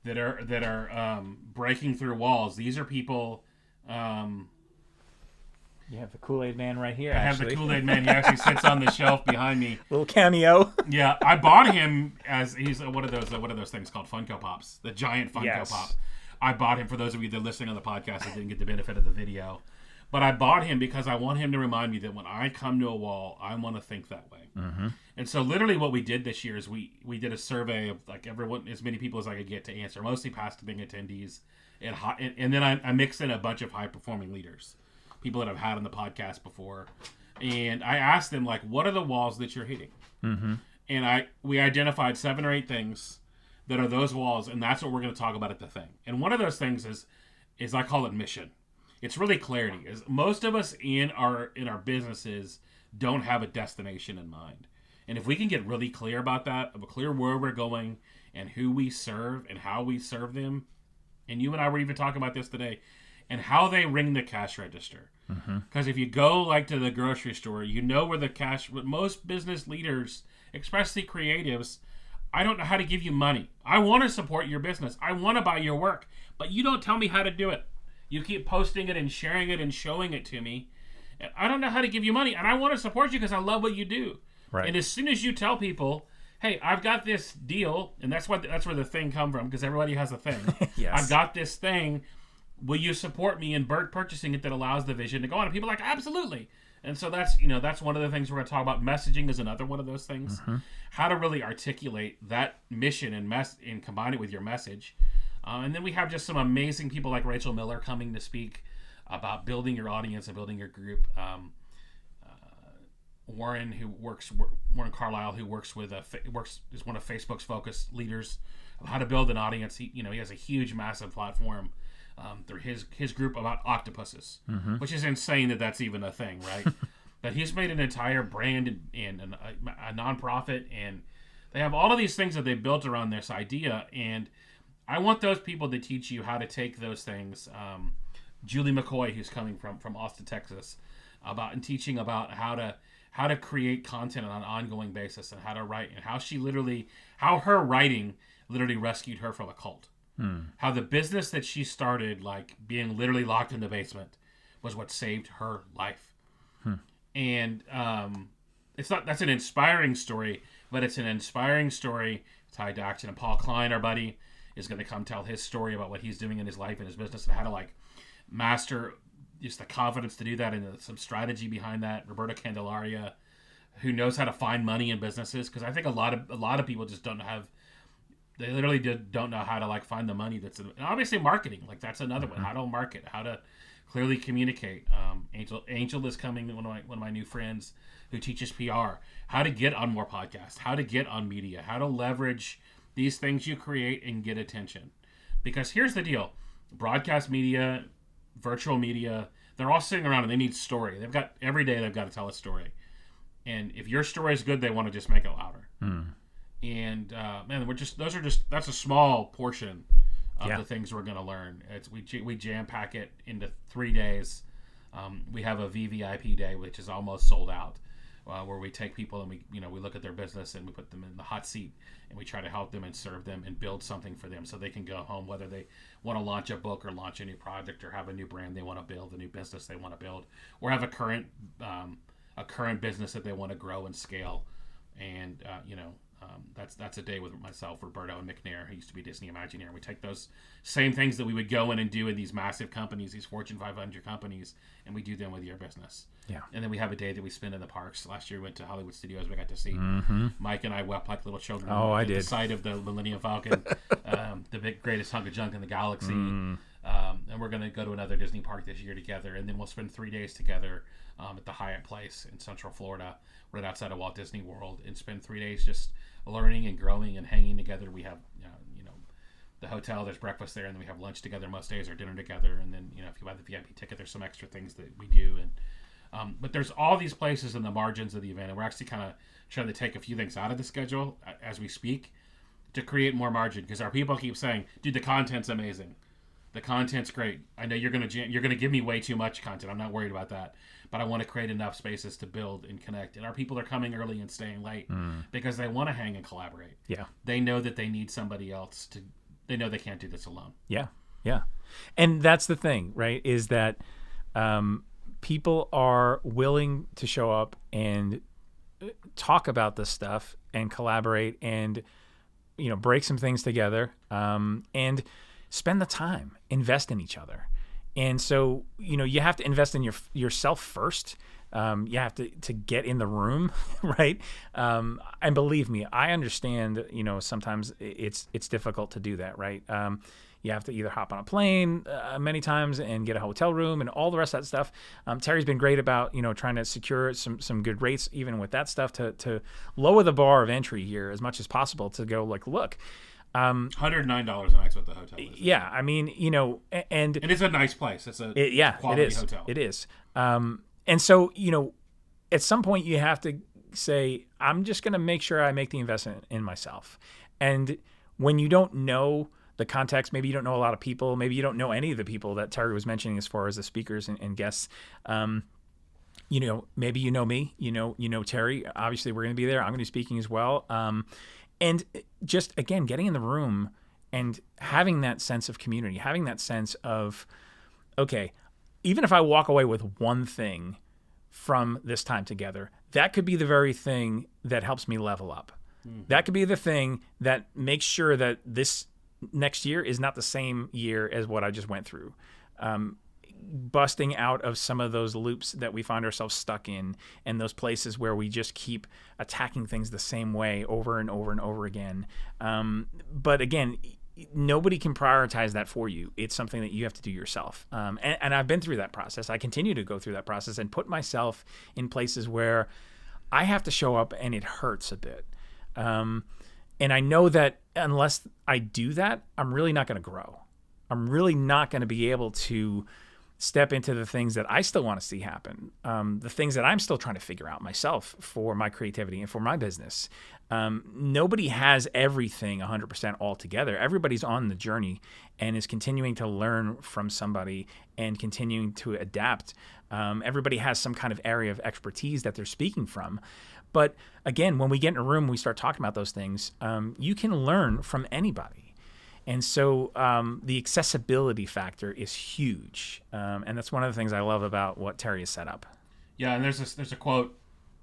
that are breaking through walls. These are people... you have the Kool-Aid Man right here. I have the Kool-Aid Man. He actually sits on the shelf behind me. Little cameo. Yeah, I bought him as he's what are those things called? Funko Pops, the giant Funko Pop. I bought him for those of you that are listening on the podcast that didn't get the benefit of the video, but I bought him because I want him to remind me that when I come to a wall, I want to think that way. Mm-hmm. And so, literally, what we did this year is we did a survey of like everyone, as many people as I could get to answer, mostly past being attendees, and then I mixed in a bunch of high performing leaders. People that I've had on the podcast before, and I asked them like, "What are the walls that you're hitting?" Mm-hmm. And we identified 7 or 8 things that are those walls, and that's what we're going to talk about at the thing. And one of those things is I call it mission. It's really clarity. Is most of us in our businesses don't have a destination in mind, and if we can get really clear about that, of a clear where we're going and who we serve and how we serve them, and you and I were even talking about this today. And how they ring the cash register. Because if you go like to the grocery store, you know where the cash. With most business leaders, especially creatives, I don't know how to give you money. I want to support your business. I want to buy your work, but you don't tell me how to do it. You keep posting it and sharing it and showing it to me. And I don't know how to give you money, and I want to support you because I love what you do. Right. And as soon as you tell people, hey, I've got this deal, and that's where the thing come from, because everybody has a thing. Yes. I've got this thing. Will you support me in purchasing it that allows the vision to go on? And people are like, absolutely. And so that's one of the things we're going to talk about. Messaging is another one of those things. Mm-hmm. How to really articulate that mission and combine it with your message. And then we have just some amazing people like Rachel Miller coming to speak about building your audience and building your group. Warren Carlisle, who works with is one of Facebook's focus leaders of how to build an audience. He has a huge, massive platform. Through his group about octopuses, which is insane that that's even a thing, right? But he's made an entire brand and a nonprofit, and they have all of these things that they built around this idea. And I want those people to teach you how to take those things. Julie McCoy, who's coming from Austin, Texas, teaching about how to create content on an ongoing basis and how to write, and how her writing literally rescued her from a cult. How the business that she started, like being literally locked in the basement, was what saved her life. And that's an inspiring story, but it's an inspiring story tied to action. And Paul Klein, our buddy, is going to come tell his story about what he's doing in his life and his business and how to like master just the confidence to do that and some strategy behind that. Roberta Candelaria, who knows how to find money in businesses, because I think a lot of people just don't have. They literally don't know how to like find the money that's in, and obviously marketing, like that's another one. How to market, how to clearly communicate. Angel is coming, one of my new friends who teaches PR, how to get on more podcasts, how to get on media, how to leverage these things you create and get attention. Because here's the deal: broadcast media, virtual media, they're all sitting around and they need story. Every day they've got to tell a story. And if your story is good, they want to just make it louder. Mm. And man, that's a small portion of the things we're going to learn. We jam pack it into 3 days. We have a VVIP day, which is almost sold out, where we take people and we look at their business and we put them in the hot seat and we try to help them and serve them and build something for them so they can go home, whether they want to launch a book or launch a new project or have a new brand they want to build, a new business they want to build, or have a current business that they want to grow and scale. And that's a day with myself, Roberto, and McNair, who used to be Disney Imagineer. We take those same things that we would go in and do in these massive companies, these Fortune 500 companies, and we do them with your business. Yeah. And then we have a day that we spend in the parks. Last year we went to Hollywood Studios. We got to see Mike and I wept like little children. Oh, I at did. The sight of the Millennium Falcon, the greatest hunk of junk in the galaxy. And we're going to go to another Disney park this year together, and then we'll spend 3 days together at the Hyatt Place in Central Florida, right outside of Walt Disney World, and spend 3 days just learning and growing and hanging together. We have, the hotel, there's breakfast there, and then we have lunch together most days or dinner together. And then, if you buy the VIP ticket, there's some extra things that we do. And but there's all these places in the margins of the event, and we're actually kind of trying to take a few things out of the schedule as we speak to create more margin, because our people keep saying, dude, the content's amazing. The content's great. I know you're gonna give me way too much content. I'm not worried about that, but I want to create enough spaces to build and connect. And our people are coming early and staying late because they want to hang and collaborate. Yeah, they know that they need somebody else to. They know they can't do this alone. Yeah, and that's the thing, right? Is that people are willing to show up and talk about this stuff and collaborate and break some things together and spend the time, invest in each other. And so, you have to invest in yourself first. You have to get in the room, right? And believe me, I understand, sometimes it's difficult to do that, right? You have to either hop on a plane many times and get a hotel room and all the rest of that stuff. Terry's been great about, trying to secure some good rates, even with that stuff, to lower the bar of entry here as much as possible, to go like, look, $109 a night's what the hotel is. Yeah, I mean, and it's a nice place. It's a quality hotel. It is. And so, at some point you have to say, I'm just going to make sure I make the investment in myself. And when you don't know the context, maybe you don't know a lot of people, maybe you don't know any of the people that Terry was mentioning as far as the speakers and guests. Maybe you know me, Terry. Obviously, we're going to be there. I'm going to be speaking as well. And just, again, getting in the room and having that sense of community, having that sense of, okay, even if I walk away with one thing from this time together, that could be the very thing that helps me level up. Mm-hmm. That could be the thing that makes sure that this next year is not the same year as what I just went through. Busting out of some of those loops that we find ourselves stuck in, and those places where we just keep attacking things the same way over and over and over again. But again, nobody can prioritize that for you. It's something that you have to do yourself. And I've been through that process. I continue to go through that process and put myself in places where I have to show up and it hurts a bit. And I know that unless I do that, I'm really not going to grow. I'm really not going to be able to step into the things that I still want to see happen, the things that I'm still trying to figure out myself for my creativity and for my business. Nobody has everything 100% all together. Everybody's on the journey and is continuing to learn from somebody and continuing to adapt. Everybody has some kind of area of expertise that they're speaking from. But again, when we get in a room, we start talking about those things, you can learn from anybody. And so the accessibility factor is huge. And that's one of the things I love about what Terry has set up. Yeah, and there's a quote,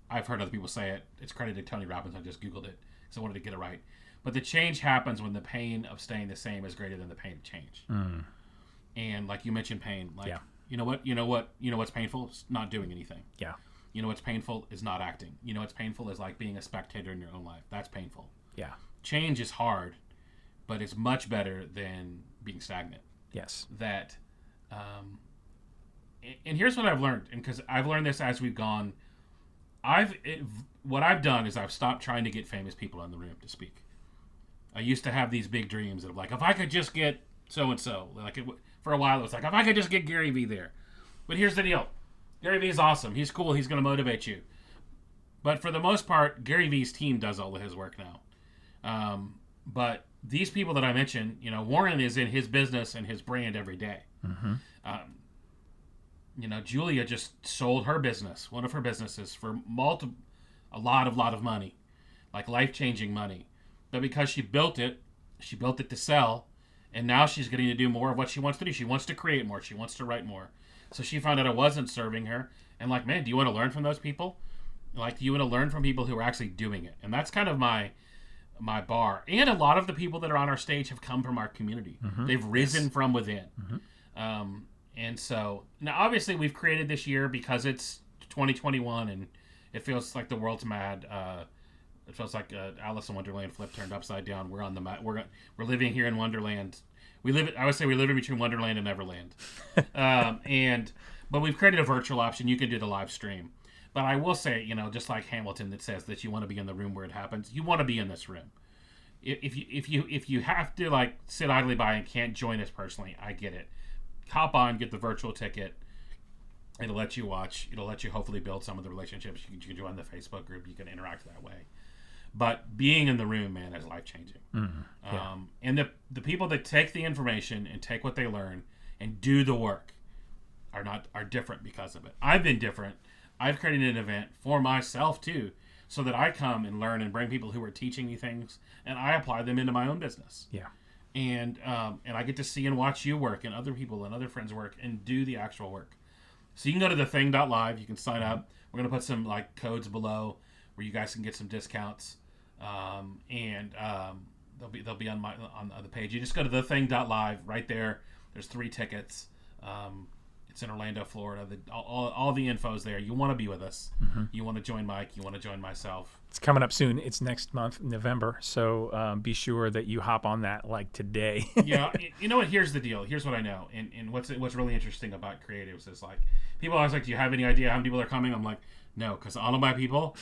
I've heard other people say it. It's credited to Tony Robbins. I just Googled it because I wanted to get it right. But the change happens when the pain of staying the same is greater than the pain of change. Mm. And like you mentioned pain, like, yeah. You know what's painful? It's not doing anything. Yeah. You know what's painful is not acting. You know what's painful is like being a spectator in your own life. That's painful. Yeah. Change is hard, but it's much better than being stagnant. Yes. That, and here's what I've learned, and because I've learned this as we've gone, what I've done is I've stopped trying to get famous people in the room to speak. I used to have these big dreams of like, if I could just get so-and-so, like for a while it was like, if I could just get Gary Vee there. But here's the deal. Gary Vee is awesome. He's cool. He's going to motivate you. But for the most part, Gary Vee's team does all of his work now. But these people that I mentioned, you know, Warren is in his business and his brand every day. Mm-hmm. You know, Julia just sold her business, one of her businesses, for a lot of money, like life-changing money. But because she built it to sell, and now she's getting to do more of what she wants to do. She wants to create more. She wants to write more. So she found out it wasn't serving her. And like, man, do you want to learn from those people? Like, do you want to learn from people who are actually doing it? And that's kind of my bar. And a lot of the people that are on our stage have come from our community. Mm-hmm. They've risen from within. Mm-hmm. And so now obviously we've created this year because it's 2021 and it feels like the world's mad. It feels like Alice in Wonderland flip turned upside down. We're on the mat. We're living here in Wonderland. I would say we live in between Wonderland and Neverland. But we've created a virtual option. You can do the live stream. But I will say, you know, just like Hamilton that says that you want to be in the room where it happens, you want to be in this room. If you have to like sit idly by and can't join us personally, I get it. Hop on, get the virtual ticket. It'll let you watch. It'll let you hopefully build some of the relationships. You can join the Facebook group. You can interact that way. But being in the room, man, is life-changing. Mm-hmm. Yeah. And the people that take the information and take what they learn and do the work are different because of it. I've been different. I've created an event for myself, too, so that I come and learn and bring people who are teaching me things, and I apply them into my own business. Yeah. And I get to see and watch you work and other people and other friends work and do the actual work. So you can go to thething.live. You can sign up. We're going to put some like codes below where you guys can get some discounts. They'll be on the page. You just go to thething.live right there. There's 3 tickets. It's in Orlando, Florida. All the info's there. You want to be with us. Mm-hmm. You want to join Mike. You want to join myself. It's coming up soon. It's next month, November. So be sure that you hop on that like today. Yeah. You know what? Here's the deal. Here's what I know. And what's really interesting about creatives is like people always like, do you have any idea how many people are coming? I'm like, no, because all of my people,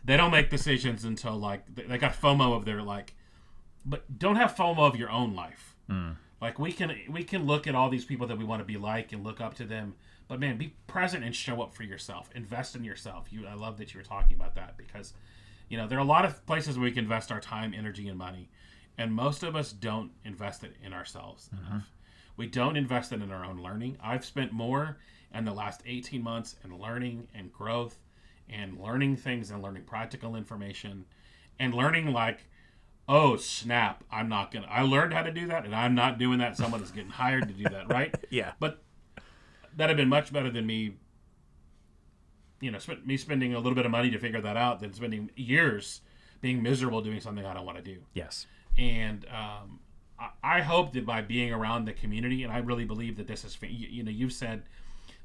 they don't make decisions until like they got FOMO of their like, but don't have FOMO of your own life. Mm. Like we can look at all these people that we want to be like and look up to them, but man, be present and show up for yourself. Invest in yourself. I love that you were talking about that because, you know, there are a lot of places where we can invest our time, energy, and money, and most of us don't invest it in ourselves enough. We don't invest it in our own learning. I've spent more in the last 18 months in learning and growth and learning things and learning practical information and learning like, oh, snap, I learned how to do that, and I'm not doing that. Someone is getting hired to do that, right? Yeah. But that'd have been much better than me, you know, me spending a little bit of money to figure that out than spending years being miserable doing something I don't want to do. Yes. And I hope that by being around the community, and I really believe that this is, you know, you've said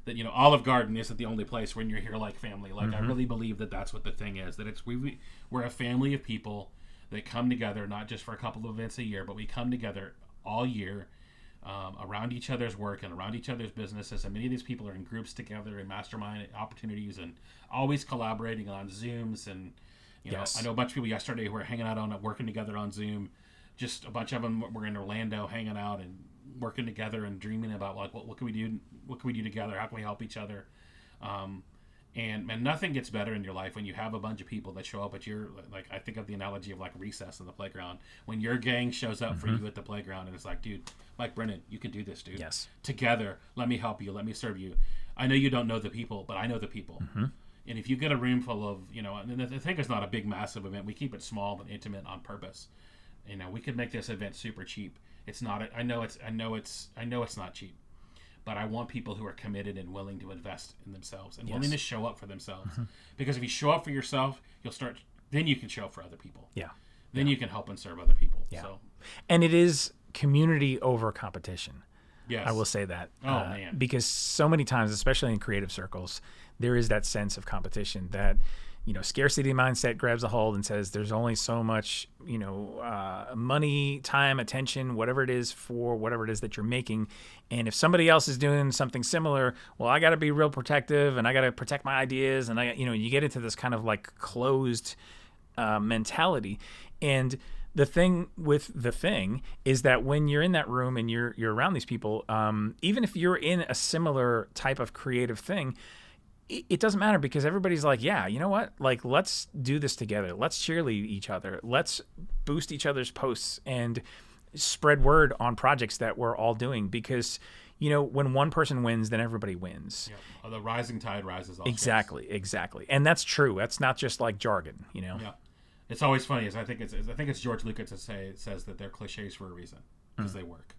that, you know, Olive Garden isn't the only place when you're here like family. Like, I really believe that that's what the thing is, that we're a family of people that come together, not just for a couple of events a year, but we come together all year around each other's work and around each other's businesses. And many of these people are in groups together and mastermind opportunities and always collaborating on Zooms. And, you know, I know a bunch of people yesterday who were hanging out working together on Zoom. Just a bunch of them were in Orlando hanging out and working together and dreaming about like, what can we do? What can we do together? How can we help each other? And man, nothing gets better in your life when you have a bunch of people that show up at your, like, I think of the analogy of like recess in the playground. When your gang shows up for you at the playground and it's like, dude, like Brennan, you can do this, dude. Yes. Together, let me help you. Let me serve you. I know you don't know the people, but I know the people. And if you get a room full of, you know, and the thing is not a big, massive event. We keep it small but intimate on purpose. You know, we could make this event super cheap. It's not. I know it's not cheap. But I want people who are committed and willing to invest in themselves and willing to show up for themselves. Because if you show up for yourself, then you can show up for other people. Yeah. Then you can help and serve other people. Yeah. So. And it is community over competition. Yes. I will say that. Oh, man. Because so many times, especially in creative circles, there is that sense of competition that, you know, scarcity mindset grabs a hold and says there's only so much, you know, money, time, attention, whatever it is for whatever it is that you're making. And if somebody else is doing something similar, well, I got to be real protective and I got to protect my ideas. And you get into this kind of like closed mentality. And the thing with the thing is that when you're in that room and you're around these people, even if you're in a similar type of creative thing, it doesn't matter because everybody's like, yeah, you know what? Like, let's do this together. Let's cheerlead each other. Let's boost each other's posts and spread word on projects that we're all doing because, when one person wins, then everybody wins. Yeah. The rising tide rises all Exactly. And that's true. That's not just like jargon, Yeah. It's always funny. I think it's George Lucas says that they're cliches for a reason because they work.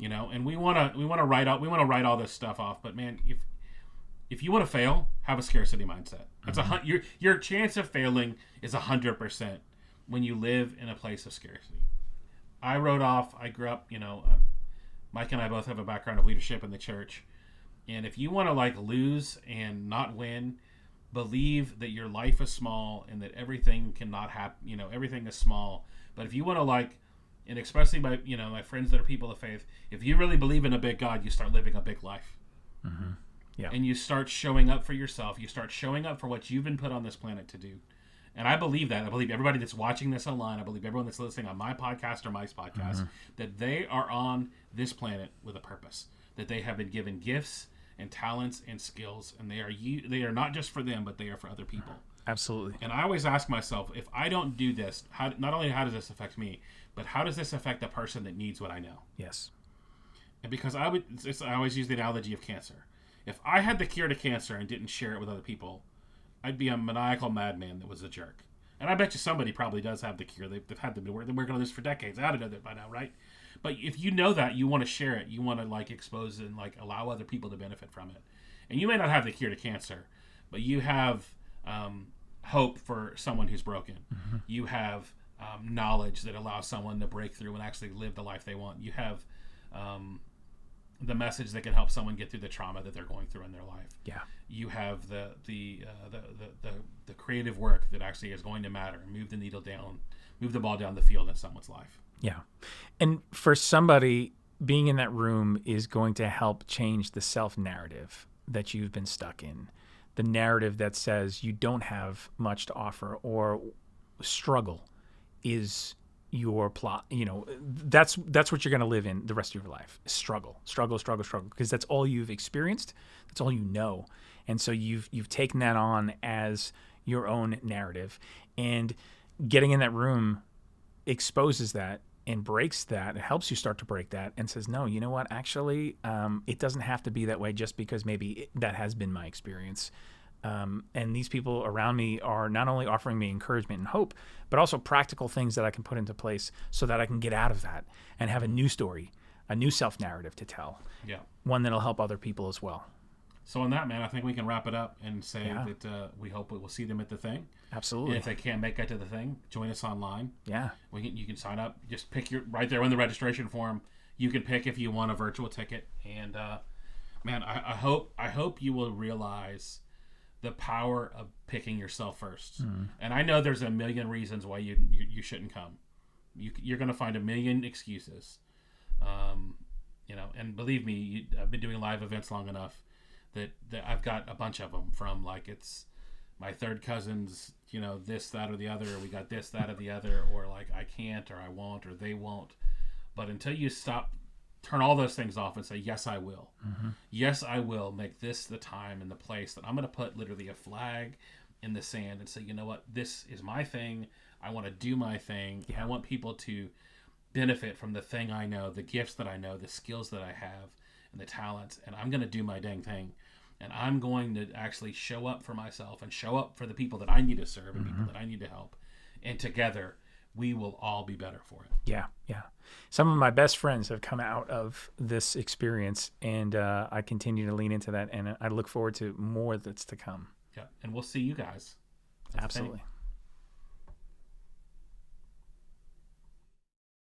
And we want to write all this stuff off, but man, if you want to fail, have a scarcity mindset. That's your chance of failing is 100% when you live in a place of scarcity. I grew up, Mike and I both have a background of leadership in the church. And if you want to lose and not win, believe that your life is small and that everything cannot happen, everything is small. But if you want to and especially my friends that are people of faith, if you really believe in a big God, you start living a big life. Mm-hmm. Yeah. And you start showing up for yourself. You start showing up for what you've been put on this planet to do. And I believe that. I believe everybody that's watching this online, I believe everyone that's listening on my podcast or Mike's podcast, that they are on this planet with a purpose. That they have been given gifts and talents and skills, and they are not just for them, but they are for other people. Absolutely. And I always ask myself, if I don't do this, not only how does this affect me, but how does this affect the person that needs what I know? Yes. And because I always use the analogy of cancer. If I had the cure to cancer and didn't share it with other people, I'd be a maniacal madman that was a jerk. And I bet you somebody probably does have the cure. They've been working on this for decades. I ought to know that by now, right? But if you know that, you want to share it. You want to expose and allow other people to benefit from it. And you may not have the cure to cancer, but you have hope for someone who's broken. Mm-hmm. You have knowledge that allows someone to break through and actually live the life they want. You have the message that can help someone get through the trauma that they're going through in their life. Yeah. You have the creative work that actually is going to matter and move the ball down the field in someone's life. Yeah. And for somebody, being in that room is going to help change the self-narrative that you've been stuck in. The narrative that says you don't have much to offer or struggle is your plot. That's what you're going to live in the rest of your life. Struggle, because that's all you've experienced. That's all you know. And so you've taken that on as your own narrative, and getting in that room exposes that and breaks that. It helps you start to break that and says, no, you know what? Actually, it doesn't have to be that way just because maybe that has been my experience. And these people around me are not only offering me encouragement and hope, but also practical things that I can put into place so that I can get out of that and have a new story, a new self-narrative to tell. Yeah. One that'll help other people as well. So on that, man, I think we can wrap it up and say that we hope we will see them at the thing. Absolutely. And if they can't make it to the thing, join us online. Yeah. You can sign up. Just pick right there in the registration form. You can pick if you want a virtual ticket. And man, I hope you will realize the power of picking yourself first. Mm. And I know there's a million reasons why you shouldn't come. You're going to find a million excuses. And believe me, I've been doing live events long enough that I've got a bunch of them, from it's my third cousin's, this, that, or the other, or we got this, that, or the other, or I can't, or I won't, or they won't. But until you turn all those things off and say, yes, I will. Mm-hmm. Yes, I will make this the time and the place that I'm going to put literally a flag in the sand and say, you know what, this is my thing. I want to do my thing. Yeah. I want people to benefit from the thing I know, the gifts that I know, the skills that I have, and the talents. And I'm going to do my dang thing. And I'm going to actually show up for myself and show up for the people that I need to serve and people that I need to help. And together, we will all be better for it. Yeah, yeah. Some of my best friends have come out of this experience, and I continue to lean into that, and I look forward to more that's to come. Yeah, and we'll see you guys. Absolutely.